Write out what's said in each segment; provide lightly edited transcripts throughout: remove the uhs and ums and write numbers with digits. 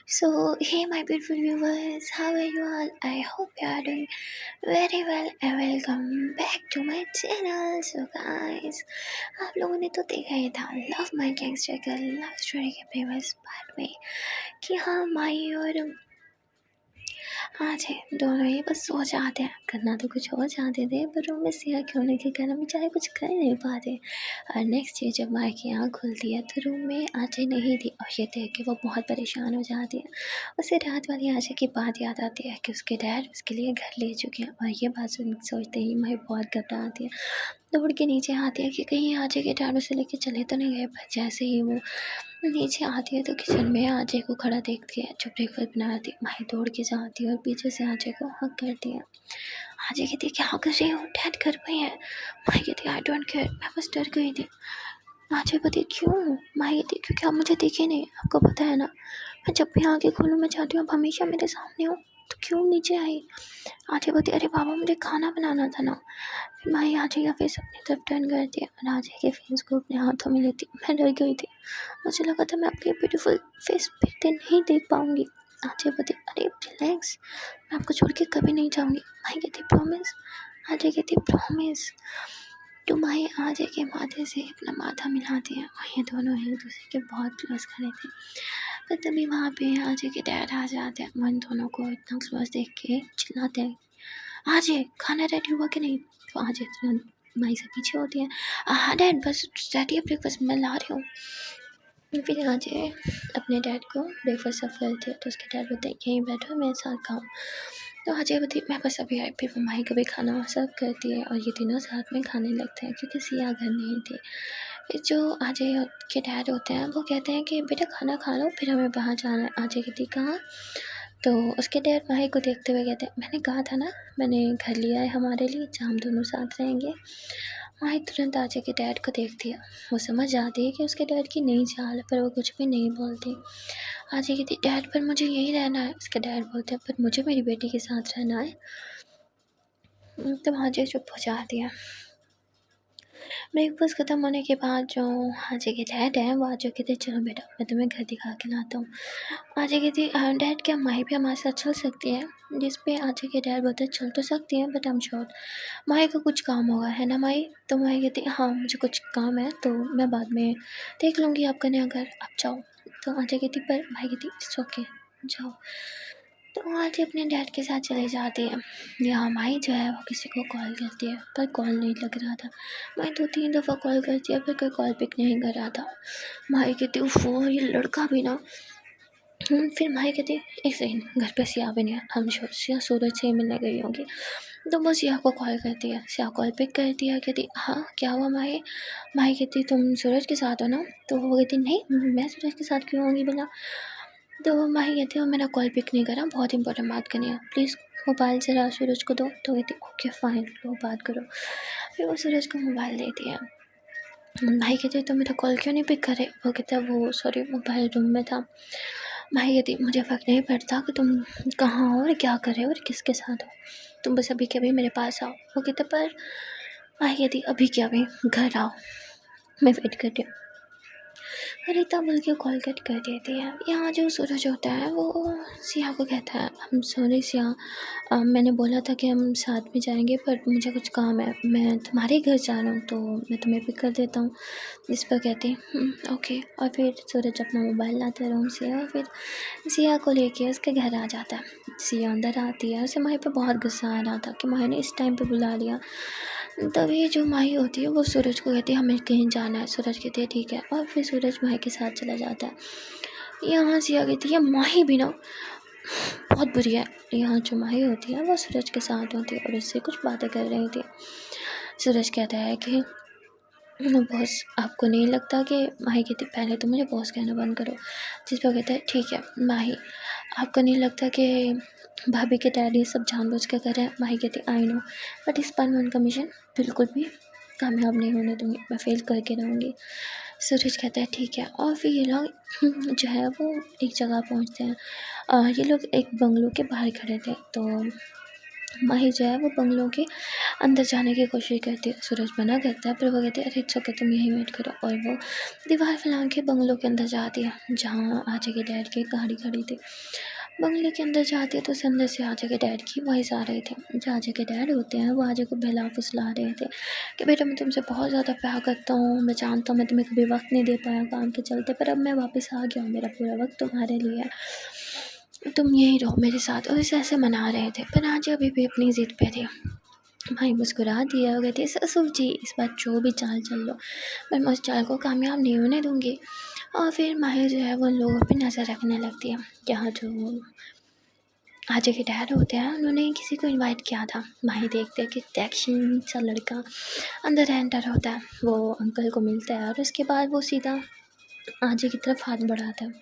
So, hey, my beautiful viewers, how are you all? I hope you are doing very well and welcome back to my channel. So, guys, आप लोगों ने तो देखा ही था love my gangster का love story के famous part में कि हाँ माई और आज है दोनों ही बस सो जाते हैं, करना तो कुछ और चाहते थे पर रूम में सिया के होने के कारण बेचारे कुछ कर नहीं पाते। और नेक्स्ट डे जब माई की आँख खुलती है तो रूम में आचे नहीं थी और ये देख के वो बहुत परेशान हो जाती है। उसे रात वाली आशा की बात याद आती है कि उसके डैड उसके लिए घर ले चुके हैं और ये बात सोचते ही माई बहुत घबराती है। दौड़ के नीचे आती है कि कहीं आचे के डैड उसे लेके चले तो नहीं गए, पर जैसे ही वो नीचे आती है तो किचन में अजय को खड़ा देखती है जो ब्रेकफास्ट बना रही थी। माही दौड़ के जाती है और पीछे से अजय को हक करती है। अजय कहती है क्या कर रही हो, डैड घर पे है। माही कहती है आई डोंट केयर, मैं बस डर गई थी। अजय कहती क्यों। माही कहती क्योंकि आप मुझे दिखे नहीं, आपको पता है ना मैं जब भी आगे खोलूँ मैं चाहती हूँ आप हमेशा मेरे सामने हो, तो क्यों नीचे आई। अजय कहती अरे बाबा मुझे खाना बनाना था ना। फिर माही अजय का फेस अपनी तरफ टर्न करती है और अजय के फेस को अपने हाथों में लेती। मैं डर गई थी, मुझे लगा था मैं आपकी ब्यूटीफुल फेस फिर से नहीं देख पाऊंगी। अजय कहती अरे रिलैक्स, मैं आपको छोड़ के कभी नहीं जाऊंगी। माही कहती प्रॉमिस। अजय कहती प्रॉमिस। तो माही अजय के माथे से अपना माथा मिलाती है और ये दोनों एक दूसरे के बहुत क्लोज खड़े थे। पर तभी वहाँ पे अजय के डैड आ जाते हैं। मन दोनों को इतना क्लोज देख के चिल्लाते हैं अजय खाना रेडी हुआ कि नहीं। तो अजय तुरंत माही से पीछे होती है, हाँ डैड बस रेडी है ब्रेकफास्ट मैं ला रही हूँ। फिर अजय अपने डैड को ब्रेकफास्ट सर्व करती है तो उसके डैड बोलते हैं यहीं बैठो मेरे साथ खाओ। तो अजय बोलती मैं बस अभी आई। फिर वो माही को भी खाना सर्व करती है और ये तीनों साथ में खाने लगते हैं क्योंकि सिया घर नहीं थी। फिर जो अजय के डैड होते हैं वो कहते हैं कि बेटा खाना खा लो फिर हमें बाहर जाना है। अजय कहती कहाँ। तो उसके डैड माही को देखते हुए कहते हैं मैंने कहा था ना मैंने घर लिया है हमारे लिए जहाँ हम दोनों साथ रहेंगे। माही तुरंत अजय के डैड को देखती है, वो समझ जाती है कि उसके डैड की नई चाल है पर वो कुछ भी नहीं बोलती। अजय कहती डैड पर मुझे यहीं रहना है। उसके डैड बोलते हैं पर मुझे मेरी बेटी के साथ रहना है। तब अजय चुप हो जाती है। ब्रेकफास्ट ख़त्म होने के बाद जो अजय के डैड हैं वो अजय कहते चलो बेटा मैं तुम्हें घर दिखा के लाता हूँ। अजय कहती डैड क्या माही भी हमारे साथ चल सकती है। जिस पे अजय के डैड बोलते चल तो सकती है बट आई एम श्योर माही को कुछ काम होगा है ना माही। तो माही कहती हाँ मुझे कुछ काम है तो मैं बाद में देख लूँगी आपका नया घर, आप जाओ। तो अजय कहती पर माही कहती इट्स ओके जाओ। तो आज अपने डैड के साथ चले जाती है। यहाँ माही जो है वो किसी को कॉल करती है पर कॉल नहीं लग रहा था। माही 2-3 दफ़ा कॉल करती है पर कोई कॉल पिक नहीं कर रहा था। माही कहती वो ये लड़का भी ना। फिर माही कहती एक सेकंड घर पे सिया भी नहीं है, हम श्योर सिया सूरज से ही मिलने गई होंगी। तो वो सिया को कॉल करती है, सिया कॉल पिक करती है। कहती हाँ क्या हुआ माही। माही कहती तुम सूरज के साथ हो ना। तो वो कहती नहीं मैं सूरज के साथ क्यों होंगी भला। तो माही कहती है मेरा कॉल पिक नहीं करा, बहुत इंपॉर्टेंट बात करनी है, प्लीज़ मोबाइल ज़रा सूरज को दो। तो कहती ओके फ़ाइन लो बात करो। फिर वो सूरज को मोबाइल देती है। माही कहती तो मेरा कॉल क्यों नहीं पिक करे। वो कहता है वो सॉरी मोबाइल रूम में था। माही कहती मुझे फ़र्क नहीं पड़ता कि तुम कहाँ हो और क्या कर रहे हो और किसके साथ हो, तुम बस अभी के अभी मेरे पास आओ। वो कहता पर माही कहती अभी क्या अभी घर आओ मैं वेट करती हूँ। रीता बोल के कॉल कट कर देती है। यहाँ जो सूरज होता है वो सिया को कहता है हम सॉरी सिया, मैंने बोला था कि हम साथ में जाएंगे पर मुझे कुछ काम है, मैं तुम्हारे घर जा रहा हूँ तो मैं तुम्हें पिक कर देता हूँ। इस पर कहती ओके। और फिर सूरज अपना मोबाइल लाता है रूम से और फिर सिया को लेके उसके घर आ जाता है। सिया अंदर आती है, उसे माही पे बहुत गुस्सा आ रहा था कि माही ने इस टाइम पे बुला लिया। तभी जो माही होती है वो सूरज को कहती है हमें कहीं जाना है। सूरज कहती है ठीक है और फिर सूरज माही के साथ चला जाता है। यहाँ सिया कहती है माही भी ना बहुत बुरी है। यहाँ जो माही होती है वो सूरज के साथ होती है और उससे कुछ बातें कर रही थी। सूरज कहता है कि बॉस आपको नहीं लगता कि माही कहती पहले तो मुझे बॉस कहना बंद करो। जिस पर कहता है ठीक है माही, आपको नहीं लगता कि भाभी के डैड ये सब जानबूझ के कर रहे हैं। माही कहती आई नो बट इस बार मैं उनका मिशन बिल्कुल भी कामयाब नहीं होने दूँगी, मैं फ़ेल करके रहूँगी। सूरज कहता है ठीक है। और फिर ये लोग जो है वो एक जगह पहुँचते हैं। ये लोग एक बंगलो के बाहर खड़े थे। तो माही जो है वो बंगलों के अंदर जाने की कोशिश करती है। सूरज मना करता है, पर वो कहती है अरे इट्स ओके, तुम यहीं वेट करो। और वो दीवार फैला के बंगलों के अंदर जाती है जहाँ आजे के डैड की गाड़ी खड़ी थी। बंगले के अंदर जाती है तो उसे अंदर से आजे के डैड की वॉइस आ रही थी। जो आजे के डैड होते हैं वो आजे को बहला फुसला रहे थे कि बेटा मैं तुमसे बहुत ज़्यादा प्यार करता हूँ, मैं जानता हूँ मैं तुम्हें कभी वक्त नहीं दे पाया काम के चलते, पर अब मैं वापस आ गया हूँ, मेरा पूरा वक्त तुम्हारे लिए है, तुम यहीं रहो मेरे साथ। और इसे ऐसे मना रहे थे, पर आजे अभी भी अपनी ज़िद पे थे। भाई मुस्कुरा दिया और कहती है ससुर जी इस बार जो भी चाल चल लो, मैं उस चाल को कामयाब नहीं होने दूंगी। और फिर माही जो है वो लोगों पे नज़र रखने लगती है। यहाँ जो आजे के डैड होते हैं उन्होंने किसी को इनवाइट किया था। माही देखते हैं कि टैक्सी सा लड़का अंदर एंटर होता है, वो अंकल को मिलता है और उसके बाद वो सीधा आजे की तरफ हाथ बढ़ाता है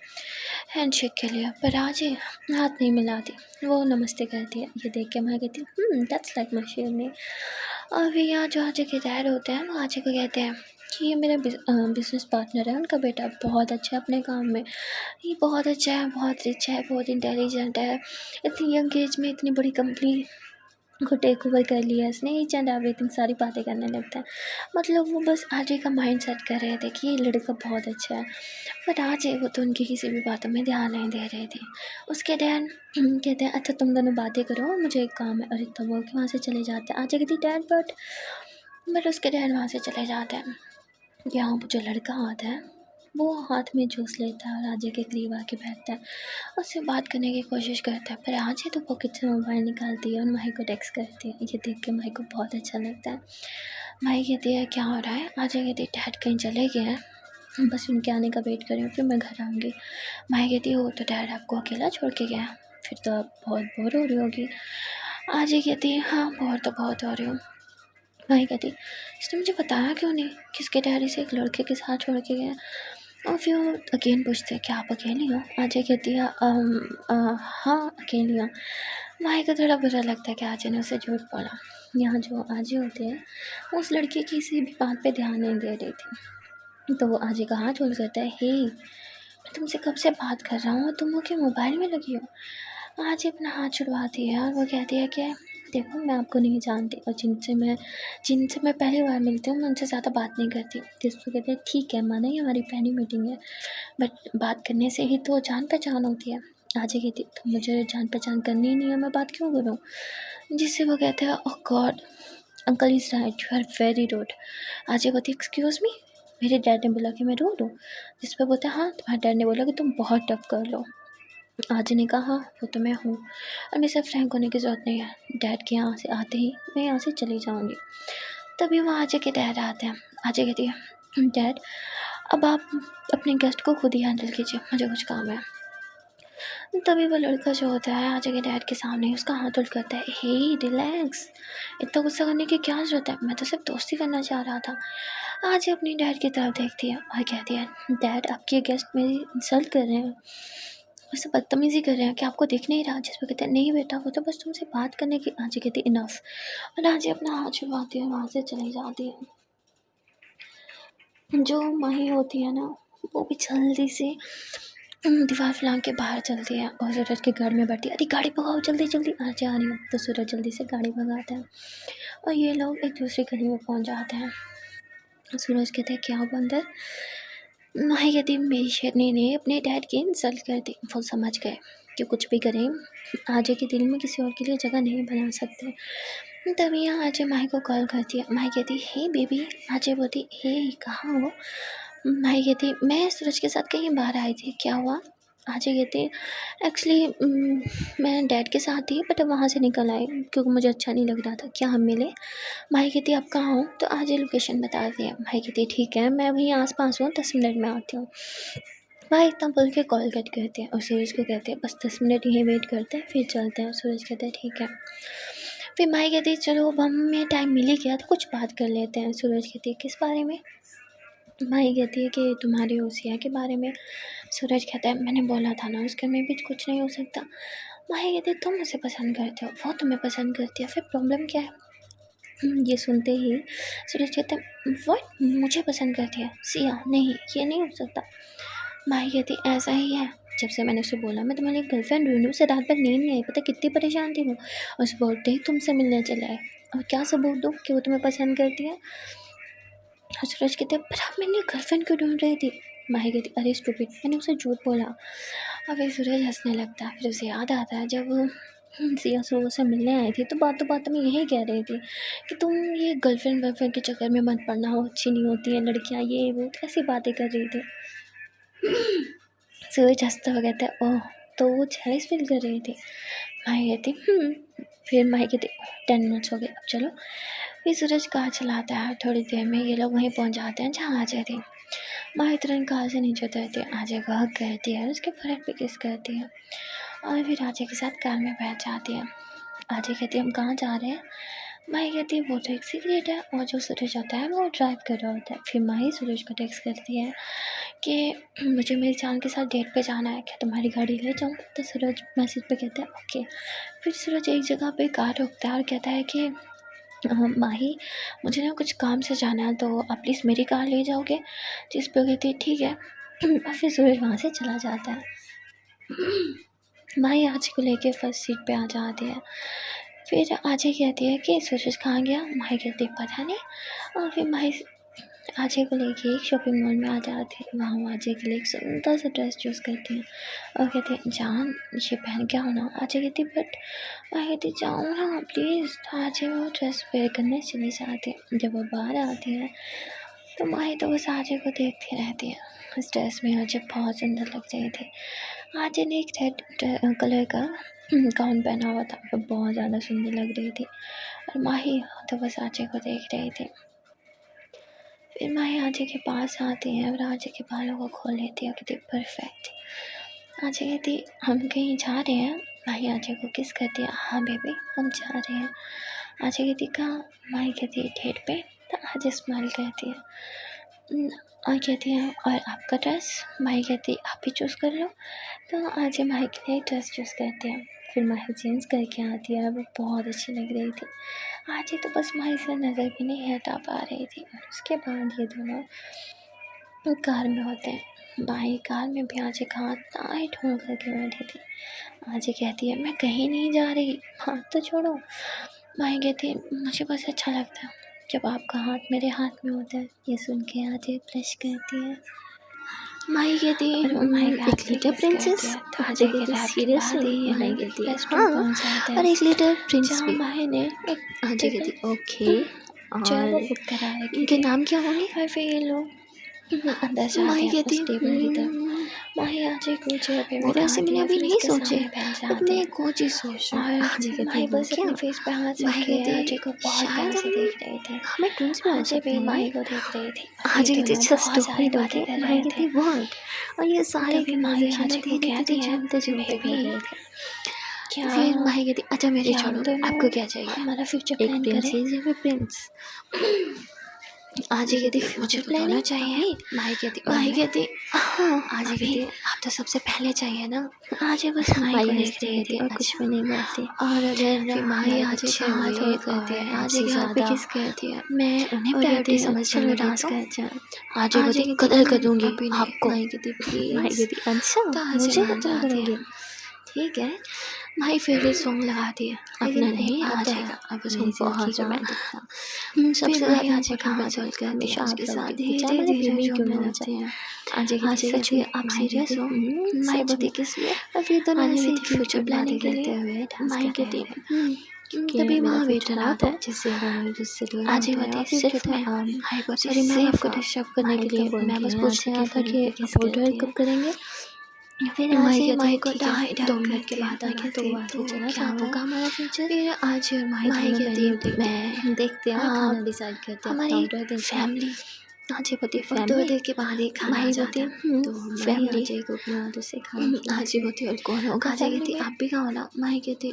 हैंडशेक के लिए, पर आजे हाथ नहीं मिलाती, वो नमस्ते कहती है। ये देख के मैं कहती हूँ दैट्स लाइक माय शेरनी। और फिर यहाँ जो आजे के डैड होते हैं वो आजे को कहते हैं कि ये मेरा बिजनेस पार्टनर है, उनका बेटा बहुत अच्छा है अपने काम में, ये बहुत अच्छा है, बहुत रिच है, बहुत इंटेलिजेंट है, इतनी यंग एज में इतनी बड़ी कंपनी को टेक ओवर कर लिया इसने, ईच एंड एवरीथिंग सारी बातें करने लगता है। मतलब वो बस आजे का माइंड सेट कर रहे थे कि ये लड़का बहुत अच्छा है, बट आजे वो तो उनकी किसी भी बातों में ध्यान नहीं दे रहे थे। उसके डैड कहते हैं अच्छा तुम दोनों बातें करो, मुझे एक काम है, और इतना बोल के वहाँ से चले जाते हैं। आजे कहती डैड बट उसके डैड वहाँ से चले जाते हैं। यहाँ वो जो लड़का आता है वो हाथ में जूस लेता है और आजे के करीब आके बैठता है, उससे बात करने की कोशिश करता है, पर आजे तो पॉकेट से मोबाइल निकालती है और माही को टेक्स्ट करती है। ये देख के माही को बहुत अच्छा लगता है। माही कहती है क्या हो रहा है, आजे कहती है डैड कहीं चले गए हैं, बस उनके आने का वेट कर रही हूँ, फिर मैं घर आऊँगी। माही कहती है वो तो डैड आपको अकेला छोड़ के गया, फिर तो आप बहुत बोर हो रही होगी। आजे कहती है हाँ बोर तो बहुत हो रही हूँ। माही कहती इसने मुझे बताया क्यों नहीं किसके डैडी से एक लड़के के साथ छोड़ के गया। और फिर वो अगेन पूछते हैं क्या आप अकेली हो। आजे कहती है हाँ अकेली हूँ। माही को थोड़ा बुरा लगता है कि आजे ने उसे झूठ बोला। यहाँ जो आजे होते हैं वो उस लड़की की किसी भी बात पे ध्यान नहीं दे रही थी, तो वो आजे का हाथ होल्ड करता है, हे मैं तुमसे कब से बात कर रहा हूँ, तुम क्या मोबाइल में लगी हो। आजे अपना हाथ छुड़वाती है और वो कहती है कि देखो मैं आपको नहीं जानती, और जिनसे मैं पहली बार मिलती हूँ मैं उनसे ज़्यादा बात नहीं करती। जिसको कहते हैं ठीक है माना, ये हमारी पहली मीटिंग है, बट बात करने से ही तो जान पहचान होती है। आजे कहती तो मुझे जान पहचान करनी ही नहीं है, मैं बात क्यों करूँ। जिससे वो कहते हैं oh God uncle is right, you are very rude. आजे कहती एक्सक्यूज़ मी, मेरे डैड ने बोला कि मैं रूड हूँ। जिस पर बोलते हाँ तुम्हारे डैड ने बोला कि तुम बहुत टफ कर लो। आजे ने कहा वो तो मैं हूँ और मेरे साथ फ्रैंक होने की ज़रूरत नहीं है, डैड के यहाँ से आते ही मैं यहाँ से चली जाऊँगी। तभी वहाँ आजे के डैड आते हैं। आजे कहती है डैड अब आप अपने गेस्ट को खुद ही हैंडल कीजिए, मुझे कुछ काम है। तभी वो लड़का जो होता है आजे के डैड के सामने उसका हाथ उल्ट करता है, हे रिलैक्स, इतना गुस्सा करने की क्या ज़रूरत है, मैं तो सिर्फ दोस्ती करना चाह रहा था। आजे अपनी डैड की तरफ देखती है और कहती है डैड आपके गेस्ट मेरी इंसल्ट कर रहे हैं, उससे बदतमीज़ी कर रहे हैं, कि आपको दिख नहीं रहा। जिस पर कहते हैं नहीं बेटा वो तो बस तुमसे बात करने की। आजे कहती इनफ, और आजे अपना हाथ छुड़वाती है और वहाँ से चली जाती है। जो माही होती है ना वो भी जल्दी से दीवार फैलान के बाहर चलती है और सूरज के घर में बैठती है, अरे गाड़ी भगाओ जल्दी जल्दी, आजे आ रही हूँ। तो सूरज जल्दी से गाड़ी भगाता है और ये लोग एक दूसरी गली में पहुँच जाते हैं। सूरज कहते हैं क्या हुआ अंदर। माही कहती मेरी शेरनी ने अपने डैड की इंसल्ट कर दी, वो समझ गए कि कुछ भी करें आजे के दिल में किसी और के लिए जगह नहीं बना सकते। तभी यहाँ आजे माही को कॉल करती है। माही कहती हे बेबी, आजे बोलती हे कहाँ हो। माही कहती मैं सूरज के साथ कहीं बाहर आई थी, क्या हुआ। आजे कहती एक्चुअली मैं डैड के साथ थी बट वहाँ से निकल आई क्योंकि मुझे अच्छा नहीं लग रहा था, क्या हम मिले। माही कहती आप कहाँ हो, तो आजे लोकेशन बता दिया। माही कहती ठीक है मैं वहीं आस पास हूँ, 10 मिनट में आती हूँ। भाई इतना बोल के कॉल कट करते हैं और सूरज को कहते हैं बस 10 मिनट यहीं वेट करते हैं फिर चलते हैं। सूरज कहते हैं ठीक है। फिर माही कहती है चलो अब हमें टाइम मिल ही गया तो कुछ बात कर लेते हैं। सूरज कहती है किस बारे में। माही कहती है कि तुम्हारी होशिया के बारे में। सूरज कहता है मैंने बोला था ना उसके में भी कुछ नहीं हो सकता। माही कहती है तुम उसे पसंद करते हो, वो तुम्हें पसंद करती है, फिर प्रॉब्लम क्या है। ये सुनते ही सूरज कहता है व्हाट मुझे पसंद करती है, सिया नहीं ये नहीं हो सकता। माही कहती ऐसा ही है, जब से मैंने उसे बोला मैं तुम्हारी गर्लफ्रेंड ढूंढूँ, उसे रात भर नींद नहीं आई, पता कितनी परेशान थी वो। और सुबह उठते ही तुमसे मिलने चले आए, और क्या सबूत दूँ कि वो तुम्हें पसंद करती है। और सूरज कहते हैं पर आप मेरी गर्लफ्रेंड क्यों ढूंढ रही थी। माही कहती अरे स्टूपिड, मैंने उसे झूठ बोला। और फिर सूरज हंसने लगता है। फिर उसे याद आता है जब सिया सुबह से मिलने आई थी तो बातों में यही कह रही थी कि तुम ये गर्लफ्रेंड वर्लफ्रेंड के चक्कर में मत पड़ना, हो अच्छी नहीं होती है लड़कियाँ, ये वो ऐसी बातें कर रही थी। सूरज हंसता हुआ कहता है ओह तो वो जेलस फील कर रही थी। माही कहती फिर माही कहती 10 मिनट्स हो गए अब चलो। फिर सूरज कार चलाता है। थोड़ी देर में ये लोग वहीं पहुंच जाते हैं जहाँ अजय थे। माही तुरंत कार से नीचे उतरती है, अजय को हक करती है, उसके फोrehead पे किस करती है और फिर अजय के साथ कार में बैठ जाती है। अजय कहती है हम कहाँ जा रहे हैं। माही कहती है वो तो एक सीक्रेट है, और जो सूरज होता है वो ड्राइव कर रहा होता है। फिर माही सूरज को टेक्स्ट करती है कि मुझे मेरी जान के साथ डेट पे जाना है, क्या तुम्हारी गाड़ी ले जाऊँ। तो सूरज मैसेज पे कहता है ओके। फिर सूरज एक जगह पे कार रोकता है और कहता है कि माही मुझे ना कुछ काम से जाना है, तो आप प्लीज़ मेरी कार ले जाओगे। जिस पे कहती है ठीक है। और फिर सूरज वहाँ से चला जाता है। माही आजी को लेके फर्स्ट सीट पे आ जाती है। फिर आजी कहती है कि सूरज कहाँ गया। माही कहती है पता नहीं। और फिर माही अजय को लेके एक शॉपिंग मॉल में आ जाती है। वहाँ अजय के लिए एक सुंदर सा ड्रेस चूज़ करती है और कहती है जान ये पहन के आओ ना। अजय कहती बट मैं कहती जाओ ना प्लीज़। तो अजय वो ड्रेस वेयर करने चली जाती है। जब वो बाहर आती है तो माही तो बस अजय को देखती रहती है। उस ड्रेस में अजय बहुत सुंदर लग रही थी। अजय ने एक रेड कलर का गाउन पहना हुआ था, वो बहुत ज़्यादा सुंदर लग रही थी। और माही तो बस अजय को देख रही थी। फिर माही अजय के पास आती है और अजय के बालों को खोल लेती है, कहती परफेक्ट। अजय कहती हम कहीं जा रहे हैं। माही अजय को किस करती है हाँ बेबी हम जा रहे हैं। अजय कहती कहाँ। माही कहती है डेट पे। तो अजय स्माइल करती है और कहती है और आपका ड्रेस। माही कहती आप ही चूज़ कर लो। तो अजय माही के लिए ड्रेस चूज़ करते हैं। फिर माही चेंज करके आती है, वो बहुत अच्छी लग रही थी। अजय तो बस माही से नज़र भी नहीं हटा पा रही थी। और उसके बाद ये दोनों कार में होते हैं। माही कार में भी अजय का हाथ टाइट होल्ड करके बैठी थी। अजय कहती है मैं कहीं नहीं जा रही, हाथ तो छोड़ो। माही कहती है मुझे बस अच्छा लगता है जब आपका हाथ मेरे हाथ में होता है। ये सुन के अजय ब्लश करती है। माही कहती एक लीटर प्रिंसेस। अजय कहती सीरियसली। माही कहती है हाँ और एक लीटर प्रिंस भी। माही ने अजय कहती ओके और इनके नाम क्या होंगे। और फिर ये लोग अंदर जाते माही हैं कहती उस टेबल की तरफ। माही अजय को चेयर पे बिठा वैसे मैंने अभी नहीं सोचे बट मैं है। एक और चीज़ सोच रही हूँ। और अजय कहती माही बस क्या अपने फेस पे हाथ माही रख के कहती अजय को बहुत प्यार शायद से देख रही थी। हमें ट्विंस भी हो अजय सकते भी हैं। माही को देख रही थी। अजय ये कहती दोनों जस्ट बहुत सारी बातें कर माही रहे कहती थे। वर्ड और ये सारे तभी माही अजय को कहती है जानते पे कर बेबी रहे थे। क्या फिर माही कहती अच्छा मेरे क्या हम छोड़ो दोनों आपको क्या चाहिए। हमारा फ्यूचर एक प्लान करें। प्रिंसेस या फिर प्रिंस। अजय कहती फ्यूचर तो दोनों प्लानिंग चाहिए। माही कहती माही कहती हाँ अजय कहती आप तो सबसे पहले चाहिए ना। अजय बस माही को देख हंसती रही थी कहती, और कुछ भी नहीं बोलती। और अगर फिर माही हमारे अजय बच्चे का हाथ हुए होल्ड करती और है। अजय हमसे के हाथ पे ज़्यादा किस करती है मैं उन्हें और प्यार कहती नहीं है समझ चलो लूँगी डांस तो करते हैं। अजय अजय कहती कहती कत्ल कर दूंगी अभी नहीं। आपको। माही कहती माही प्लीज। कहती अच्छा तो अजय मुझे मान कत्ल जाती है। करोगे। ठीक है। माही फेवरेट सॉन्ग लगाती है अपना नहीं आता है। अब वो सॉन्ग बहुत रोमांटिक था। सबसे माही ज़्यादा अजय का हाथ होल्ड करती है। हमेशा आप उसके साथ लोगों के धीरे धीरे भी क्यों झूमने ना हो लगते जाए। हैं। अजय कहती सच में आप सीरियस हो। माही सच कहती में। किस लिए। और फिर दोनों अजय ऐसे कहती फ्यूचर प्लानिंग के लिए। हुए डांस माही कर कहती रहे थे। तभी वहाँ वेटर आता है। जिससे दूर अजय होता है। कहती और फिर सिर्फ जो मैं। था माही कहती सॉरी मैम सिर्फ आपको डिस्टर्ब करने माही के तो लिए बोलती मैं बस है पूछने अजय आया था की कि फोन पे किस आप ऑर्डर करती है। कब करेंगे। फिर माही अजय माही को कहती है डाई ठीक है 2 मिनट के करती है। बाद माही आना कहती तो आगे चला क्या जाता होगा हमारा फ्यूचर। फिर अजय और माही माही दोनों कहती मेन्यू मैं देखते हैं आप खाना डिसाइड करते हैं अपना हमारी ऑर्डर देते हैं। फैमिली। अजय कहती और 2 फैमिली देर के बाद ही खाना आ माही जाता कहती है। तो फैमिली फैमिली अजय को अपने हाथों से खाना अजय कहती और कौन होगा। अजय family कहती में? आप भी खाओ ना। माही कहती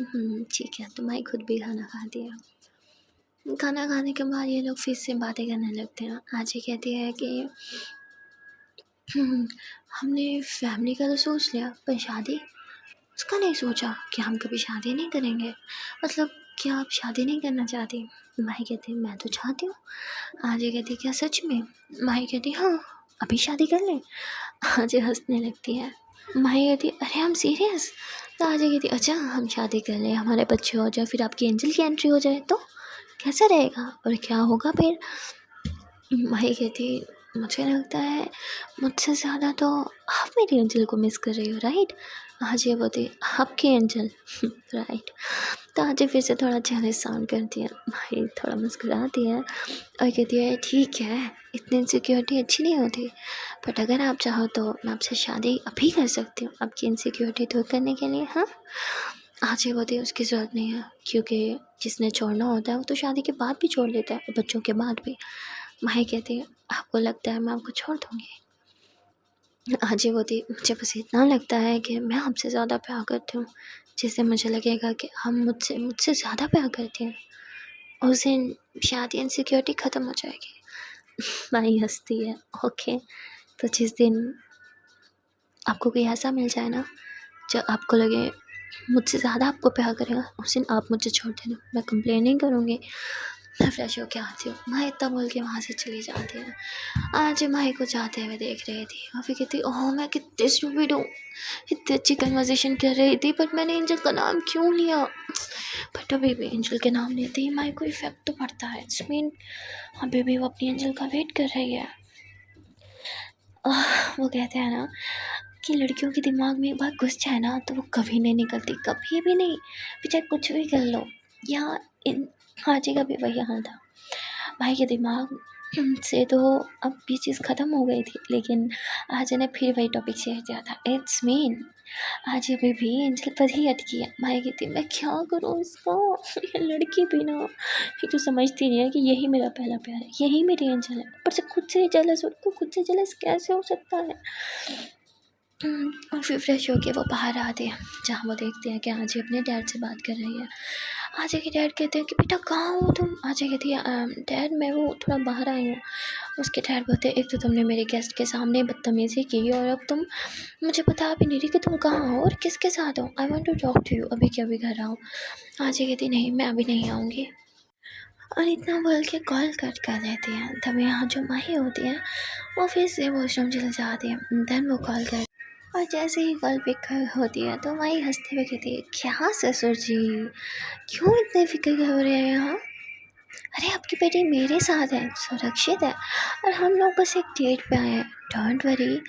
ठीक है तो माही खुद भी खाना खाती है। खाना खाने के बाद ये लोग फिर से बातें करने लगते हैं। अजय कहती है कि हमने फैमिली का तो सोच लिया पर शादी उसका नहीं सोचा कि हम कभी शादी नहीं करेंगे। मतलब क्या आप शादी नहीं करना चाहती। माही कहती मैं तो चाहती हूँ। अजय कहती क्या सच में। माही कहती हाँ अभी शादी कर लें। अजय हंसने लगती है। माही कहती अरे हम सीरियस। तो आजे कहती अच्छा हम शादी कर लें, हमारे बच्चे हो जाए, फिर आपकी एंजल की एंट्री हो जाए तो कैसा रहेगा और क्या होगा फिर। माही कहती मुझे लगता है मुझसे ज़्यादा तो आप मेरी एंजल को मिस कर रही हो, राइट। आज ये बोलती आपकी एंजल राइट। तो आज फिर से थोड़ा जेलस साउंड करती है। माही थोड़ा मुस्कुराती है और कहती है ठीक है, इतनी इनसिक्योरिटी अच्छी नहीं होती, बट अगर आप चाहो तो मैं आपसे शादी अभी कर सकती हूँ आपकी इनसिक्योरिटी दूर करने के लिए। हाँ आज ये बोलती है उसकी ज़रूरत नहीं है, क्योंकि जिसने छोड़ना होता है वो तो शादी के बाद भी छोड़ देता है और बच्चों के बाद भी। माही कहती है आपको लगता है मैं आपको छोड़ दूँगी। आज ये बोलती मुझे बस इतना लगता है कि मैं आपसे ज़्यादा प्यार करती हूँ, जिससे मुझे लगेगा कि हम मुझसे मुझसे ज़्यादा प्यार करते हैं, उस दिन शादी इनसिक्योरिटी ख़त्म हो जाएगी। माही हंसती है ओके, तो जिस दिन आपको कोई ऐसा मिल जाए ना जो आपको लगे मुझसे ज़्यादा आपको प्यार करेगा, उस दिन आप मुझे छोड़ देना, मैं कंप्लेन नहीं करूँगी। मैं फ्रेश होके आती हूँ। माँ इतना बोल के वहाँ से चली जाती है। आज माही को जाते हुए देख रही थी और फिर कहती ओह मैं कितनी स्टूपिड हूँ, इतनी अच्छी कन्वर्सेशन कर रही थी बट मैंने एंजल का नाम क्यों लिया। बट अभी भी एंजल के नाम लेते ही माही को इफेक्ट तो पड़ता है। इट्स मीन अभी भी वो अपनी एंजल का वेट कर रही है। वो कहते हैं ना कि लड़कियों के दिमाग में एक बार घुस जाए ना तो वो कभी नहीं निकलती, कभी भी नहीं, चाहे कुछ भी कर लो। या इन हाजी का भी वही हाल था। भाई के दिमाग से तो अब ये चीज़ ख़त्म हो गई थी, लेकिन आज ने फिर वही टॉपिक शेयर किया था। इट्स मीन आज अभी भी एंजल पर ही अटकी है। भाई कहती मैं क्या करूँ इसका, ये लड़की भी ना ये तो समझती नहीं है कि यही मेरा पहला प्यार है, यही मेरी एंजल है, ऊपर से खुद से जेलस, उनको खुद से जेलस कैसे हो सकता है। और फिर फ्रेश होके वो बाहर आते हैं, जहाँ वो देखते हैं कि आजी अपने डैड से बात कर रही है। आजी के डैड कहते हैं कि बेटा कहाँ हो तुम। आजी कहती है डैड मैं वो थोड़ा बाहर आई हूँ। उसके डैड बोलते एक तो तुमने मेरे गेस्ट के सामने बदतमीज़ी की और अब तुम मुझे बता भी नहीं रही कि तुम कहाँ हो और किसके साथ हो। I want to talk to you, अभी के अभी घर आओ। आजी कहती नहीं मैं अभी नहीं आऊँगी, और इतना बोल के कॉल कट कर देती है। तब यहाँ जो माही होती है वो फिर से वॉशरूम चले जाती है। देन वो कॉल कर और जैसे ही कॉल पिक होती है तो वही हंसते हुए कहती है क्या ससुर जी क्यों इतने फिक्र हो रहे हैं यहाँ। अरे आपकी बेटी मेरे साथ है, सुरक्षित है, और हम लोग बस एक डेट पे आए हैं। डोंट वरी,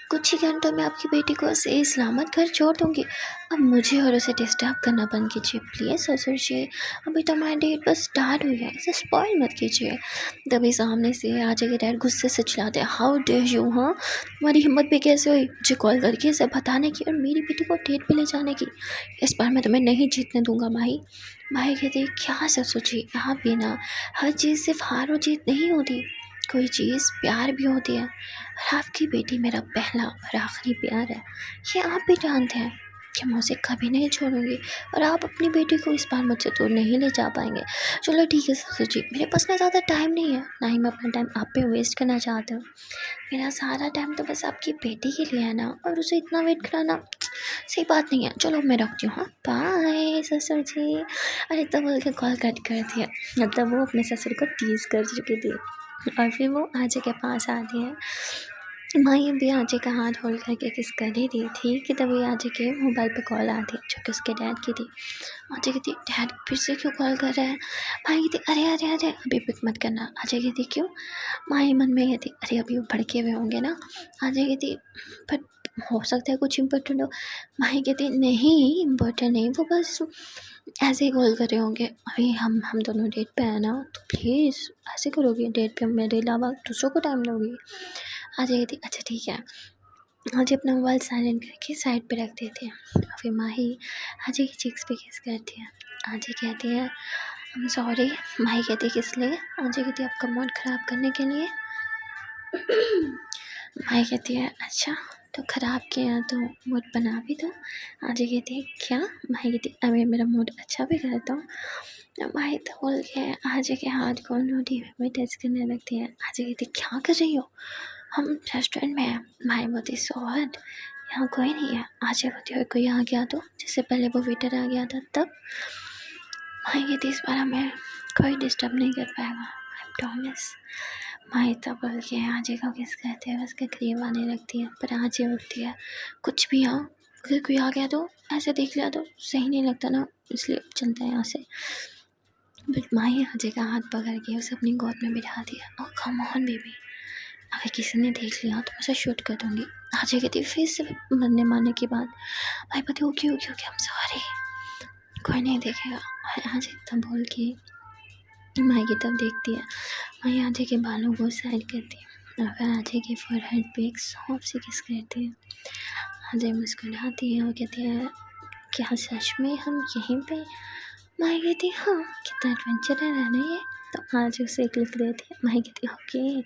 कुछ ही घंटों में आपकी बेटी को सही सलामत घर छोड़ दूँगी। अब मुझे और उसे डिस्टर्ब करना बंद कीजिए प्लीज़ ससुर जी, अभी तो हमारी डेट बस स्टार्ट हुई है, इसे स्पॉइल मत कीजिए। तभी सामने से आजे के डैड गुस्से से चिल्लाते हैं हाउ डेयर यू, हाँ तुम्हारी हिम्मत भी कैसे हुई मुझे कॉल करके इसे बताने की और मेरी बेटी को डेट पे ले जाने की। इस बार मैं तुम्हें नहीं जीतने दूंगा माही। माही कहती क्या ससुर जी आप भी ना, हर चीज़ सिर्फ हार और जीत नहीं होती, कोई चीज़ प्यार भी होती है, और आपकी बेटी मेरा पहला और आखिरी प्यार है, ये आप भी जानते हैं कि मैं उसे कभी नहीं छोड़ूंगी, और आप अपनी बेटी को इस बार मुझसे दूर नहीं ले जा पाएंगे। चलो ठीक है ससुर जी, मेरे पास ना ज़्यादा टाइम नहीं है, ना ही मैं अपना टाइम आप पे वेस्ट करना चाहती हूँ। मेरा सारा टाइम तो बस आपकी बेटी के लिए है ना, और उसे इतना वेट कराना सही बात नहीं है। चलो मैं रखती हूँ, हाँ बाय ससुर जी। और इतना बोल के कॉल कट कर दिया। मतलब वो अपने ससुर को टीज़ कर चुकी थी। और फिर वो आजे के पास आती है। माही भी आजे का हाथ होल्ड करके किस कर ही रही थी कि तभी आजे के मोबाइल पे कॉल आती है, जो कि उसके डैड की थी। आजे कहती डैड फिर से क्यों कॉल कर रहा है। माही कहती अरे अरे अरे अभी पिक मत करना। आजे कहती क्यों। माही मन में कहती अरे अभी वो भड़के हुए होंगे ना। आजे कहती बट हो सकता है कुछ इम्पोर्टेंट हो। माही कहती नहीं इम्पोर्टेंट नहीं, वो बस ऐसे ही कॉल कर रहे होंगे, अभी हम दोनों डेट पे हैं ना, तो प्लीज़ ऐसे करोगी डेट पे मेरे अलावा दूसरों को टाइम दोगी। अजय कहती अच्छा ठीक है। अजय अपना मोबाइल साइलेंट करके साइड पे रख देती है। फिर माही अजय की चीक्स पे किस करती है। अजय कहती है आई एम सॉरी। माही कहती है किस लिए। अजय कहती है आपका मूड ख़राब करने के लिए। माही कहती है अच्छा तो ख़राब किया तो मूड बना भी दो। अजय कहती है क्या। माही कहती है अभी मेरा मूड अच्छा भी करता हूँ। माही तो बोल के अजय के हाथ को नोटी में टच करने लगती है। अजय कहती क्या कर रही हो, हम रेस्टोरेंट में हैं। माही बोलती सो व्हाट, यहाँ कोई नहीं है। अजय बोलती है कोई आ गया तो, जिससे पहले वो वेटर आ गया था तब। माही कहती इस बार हमें कोई डिस्टर्ब नहीं कर पाएगा, आई प्रॉमिस। माही तब बोल के आजे को किस करते हैं, उसके करीब आने लगती है, पर आजे उठती है, कुछ भी हाँ अगर कोई आ गया तो ऐसे देख लिया तो सही नहीं लगता ना, इसलिए चलते हैं यहाँ से। बट माही आजे का हाथ पकड़ के उसे अपनी गोद में बिठा दिया। ओ कम ऑन बेबी, अगर किसी ने देख लिया तो उसे शूट कर दूंगी। आजे कहती फिर से मरने मारने की बात। भाई पति okay okay okay, I am sorry, कोई नहीं देखेगा। आजे तब बोल के माही की तरफ देखती है। माही आजे के बालों को साइड करती है और फिर आजे के फोरहेड पे एक सॉफ्ट सी किस करती है। आजे मुस्कुराती है और कहती है क्या सच में हम यहीं पे? माही कहती है हाँ, कितना एडवेंचर है ना ये। तो आज उसे एक लिख देती है। माही कहती है ओके,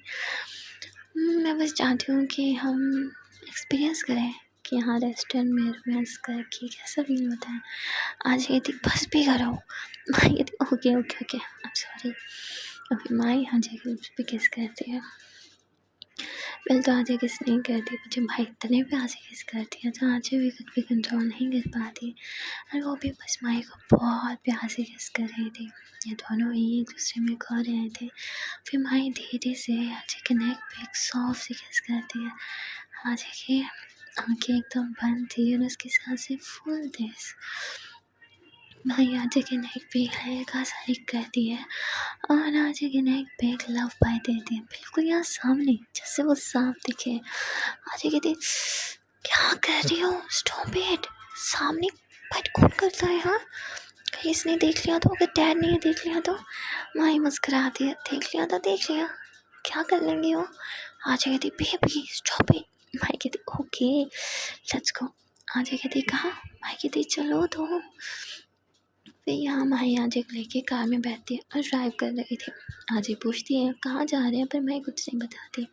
मैं बस चाहती हूँ कि हम एक्सपीरियंस करें कि यहाँ रेस्टोरेंट में रोमांस करके कैसा फील होता है। आज कहती बस भी करो। माही कहती okay okay okay, I am sorry. अभी माही आजे के लिप्स पे किस करती है। पहले तो आजे किस नहीं करती, पर जब भाई इतने प्यार से किस करती है तो आजे भी खुद भी कंट्रोल नहीं कर पाती और वो भी बस माही को बहुत प्यार से किस कर रही थी। ये दोनों ही एक दूसरे में खो रहे थे। फिर माही धीरे से आजे के नेक पे एक सॉफ्ट सी किस करती है। आजे की आंखें एकदम बंद थी और उसकी सांसें फुल तेज। माही आजे के नेक पे हल्का सा लिक करती है और आजे के नेक पे एक लव बाय देती है, बिल्कुल यहाँ सामने जैसे वो सांप दिखे। आजे कहती क्या कर रही हो, स्टॉप इट, सामने बाइट कौन करता है हाँ, कहीं इसने देख लिया तो, अगर डैड ने देख लिया तो। माही मुस्कुराती है, देख लिया तो देख लिया, क्या कर लेंगे वो। आजे कहती बेबी स्टॉप इट। माही कहती ओके लेट्स गो। आजे कहती कहाँ, माही कहती चलो तो। फिर यहाँ माही आजे को लेके कार में बैठती है और ड्राइव कर रही थी। आजे पूछती है कहाँ जा रहे हैं, पर माही कुछ नहीं बताती।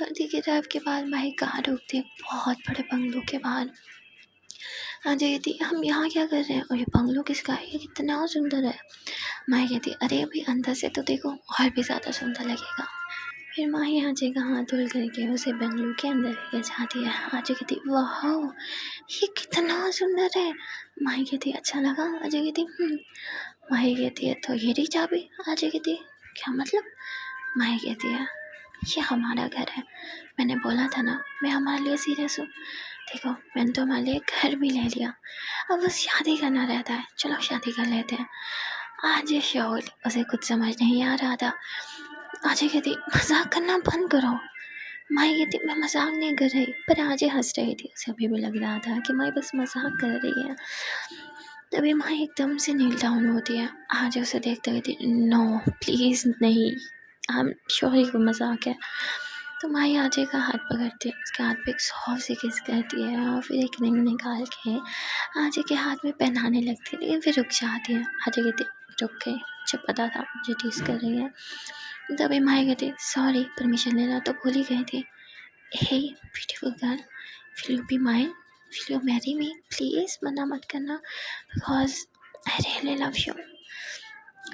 थोड़ी के ड्राइव के बाद माही कार रोकती है बहुत बड़े बंगलों के बाहर। आजे कहती हम यहाँ क्या कर रहे हैं और ये बंगलो किसका है, ये कितना सुंदर है। माही कहती अरे अभी अंदर से तो देखो और भी ज़्यादा सुंदर लगेगा। फिर माही आजे का हाथ धुल करके उसे बंगलो के अंदर लेके जाती है। आजे कहती वाह ये कितना सुंदर है। माही कहती अच्छा लगा। आजे कहती माही कहती है तो ये रही चाबी। आजे कहती क्या मतलब। माही कहती है ये हमारा घर है, मैंने बोला था ना मैं हमारे लिए सीरियस हूँ। देखो मैंने तो हमारे लिए घर भी ले लिया, अब बस शादी करना रहता है, चलो शादी कर लेते हैं। आजे शौल उसे कुछ समझ नहीं आ रहा था। आजे कहती मजाक करना बंद करो। माही कहती मैं मजाक नहीं कर रही, पर आजे हंस रही थी, उसे अभी भी लग रहा था कि माही बस मजाक कर रही है। तभी माही एकदम से नील डाउन होती है। आजे उसे देखते हुए थी नो प्लीज़ नहीं, आई एम श्योर ये मजाक है। तो माही आजे का हाथ पकड़ती है, उसके हाथ पे एक सॉफ्ट सी किस करती है और फिर एक रिंग निकाल के आजे के हाथ में पहनाने लगती है, लेकिन फिर रुक जाती है। आजे कहती रुक गई, मुझे पता था मुझे टीज कर रही है। तभी माही कहती सॉरी परमिशन लेना तो भूल ही गई थी। Hey beautiful girl, will you be mine, will you marry me please, मना मत करना because I really love you.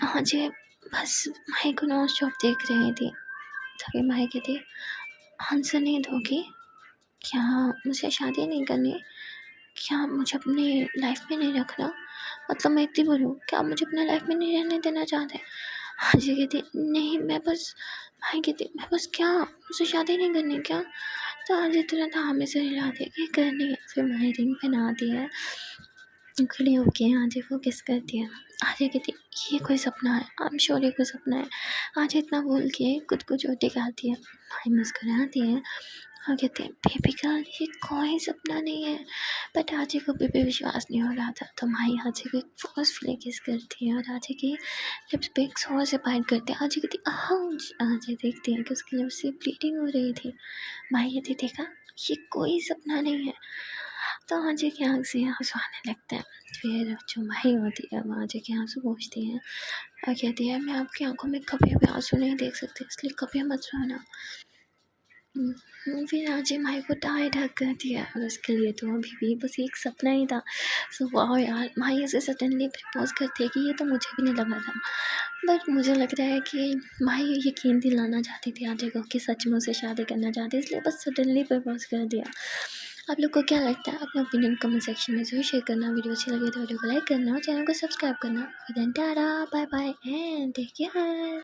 आजे बस माही को नॉन स्टॉप देख रही थी। तभी माही कहती आंसर नहीं दोगी क्या, मुझे शादी नहीं करनी, क्या मुझे अपनी लाइफ में नहीं रखना, मतलब मैं इतनी बुरी हूँ क्या, मुझे अपने लाइफ में नहीं रहने देना चाहते। आजे कहती नहीं मैं बस, माही कहती मैं बस क्या, मुझे शादी नहीं करनी क्या। तो आजे तुरंत हाँ में से हिलाती है कि करनी है। फिर माही रिंग पहनाती है, खड़ी होके आजे को किस करती है। आजे कहती ये कोई सपना है, आई एम श्योर ये कोई सपना है। आजे इतना बोल के खुद को चोटी खाती है। माही मुस्कुराती है और कहते हैं बेबी गर्ल ये कोई सपना नहीं है। बट आजे को भी विश्वास नहीं हो रहा था। तो माही आजे को एक फोर्सफुली किस करती है और आजे की लिप्स पे एक जोर से बाइट करती है। आजे कहती आउच। आजे देखती है कि उसकी लिप्स से ब्लीडिंग हो रही थी। माही कहती देखा ये कोई सपना नहीं है। तो आजे की आँख से आंसू आने लगते हैं। फिर जो माही होती है वो आजे के आंसू पोंछती है और कहती है मैं आपकी आंखों में कभी भी आंसू नहीं देख सकती, इसलिए कभी मत रोना। फिर आजे माही को टाई ढक कर दिया और उसके लिए तो अभी भी बस एक सपना ही था। सो वाह यार, माही ऐसे सडनली प्रपोज करती है कि ये तो मुझे भी नहीं लगा था। बट मुझे लग रहा है कि माही यकीन दिलाना चाहती थी आजे को कि सच में उसे शादी करना चाहती, इसलिए बस सडनली प्रपोज कर दिया। आप लोग को क्या लगता है, अपना ओपिनियन कमेंट सेक्शन में ज़रूर शेयर करना। वीडियो अच्छी लगे तो वीडियो को लाइक करना और चैनल को सब्सक्राइब करना। Then tata bye bye and take care.